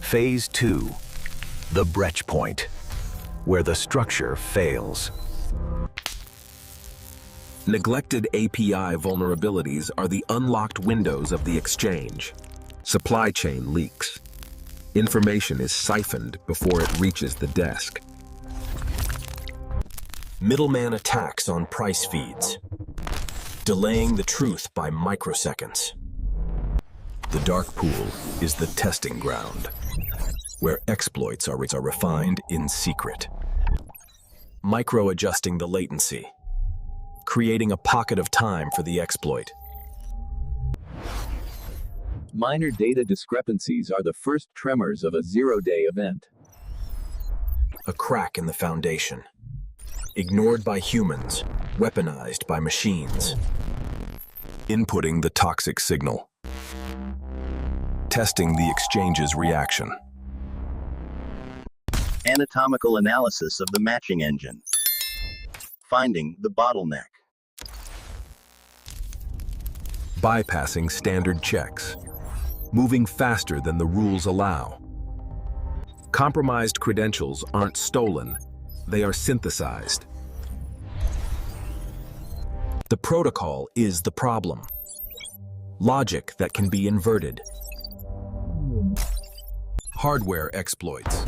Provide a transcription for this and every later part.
Phase 2, the breach point, where the structure fails. Neglected API vulnerabilities are the unlocked windows of the exchange. Supply chain leaks. Information is siphoned before it reaches the desk. Middleman attacks on price feeds, delaying the truth by microseconds. The dark pool is the testing ground, where exploits are refined in secret. Micro-adjusting the latency, creating a pocket of time for the exploit. Minor data discrepancies are the first tremors of a zero-day event. A crack in the foundation, ignored by humans, weaponized by machines. Inputting the toxic signal. Testing the exchange's reaction. Anatomical analysis of the matching engine. Finding the bottleneck. Bypassing standard checks. Moving faster than the rules allow. Compromised credentials aren't stolen, they are synthesized. The protocol is the problem. Logic that can be inverted. Hardware exploits.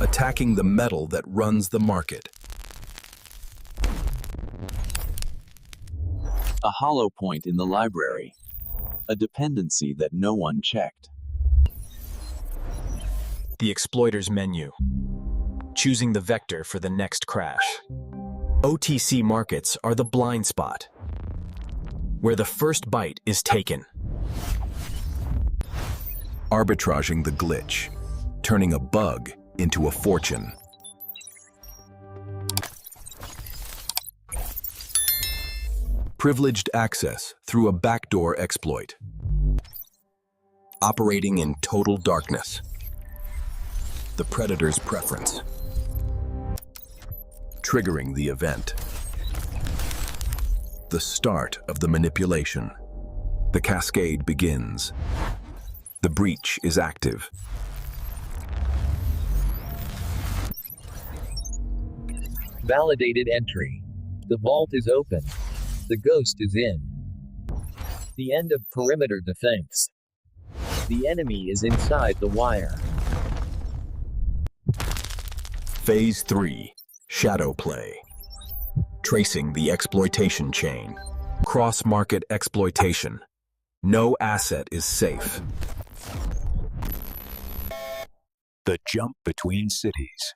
Attacking the metal that runs the market. A hollow point in the library. A dependency that no one checked. The exploiter's menu. Choosing the vector for the next crash. OTC markets are the blind spot, where the first bite is taken. Arbitraging the glitch, turning a bug into a fortune. Privileged access through a backdoor exploit. Operating in total darkness. The predator's preference. Triggering the event. The start of the manipulation. The cascade begins. The breach is active. Validated entry. The vault is open. The ghost is in. The end of perimeter defense. The enemy is inside the wire. Phase 3, shadow play. Tracing the exploitation chain. Cross-market exploitation. No asset is safe. The jump between cities.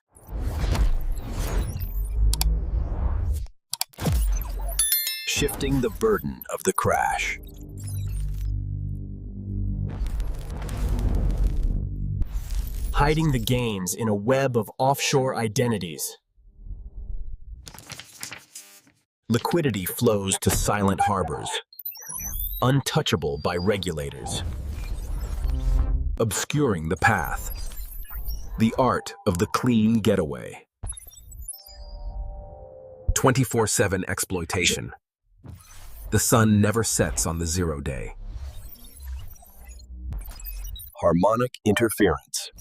Shifting the burden of the crash. Hiding the gains in a web of offshore identities. Liquidity flows to silent harbors, untouchable by regulators. Obscuring the path. The art of the clean getaway. 24/7 exploitation. The sun never sets on the 0 day. Harmonic interference.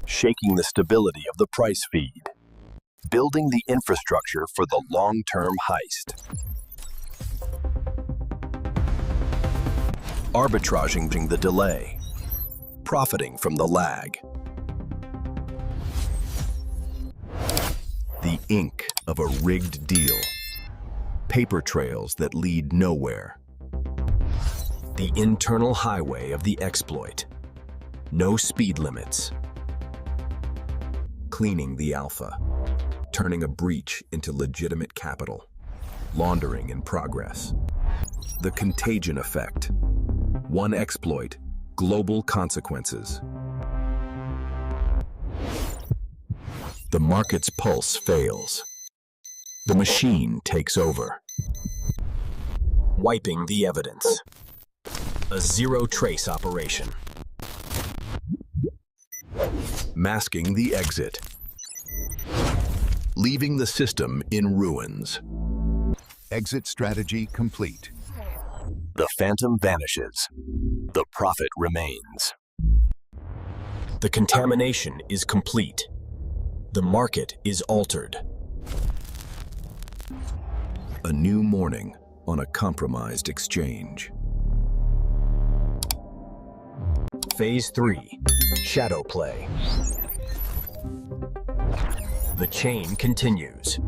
Shaking the stability of the price feed. Building the infrastructure for the long-term heist. Arbitraging the delay. Profiting from the lag. The ink of a rigged deal. Paper trails that lead nowhere. The internal highway of the exploit. No speed limits. Cleaning the alpha. Turning a breach into legitimate capital. Laundering in progress. The contagion effect. One exploit, global consequences. The market's pulse fails. The machine takes over. Wiping the evidence. A zero-trace operation. Masking the exit. Leaving the system in ruins. Exit strategy complete. The phantom vanishes. The profit remains. The contamination is complete. The market is altered. A new morning on a compromised exchange. Phase 3. Shadow play. The chain continues.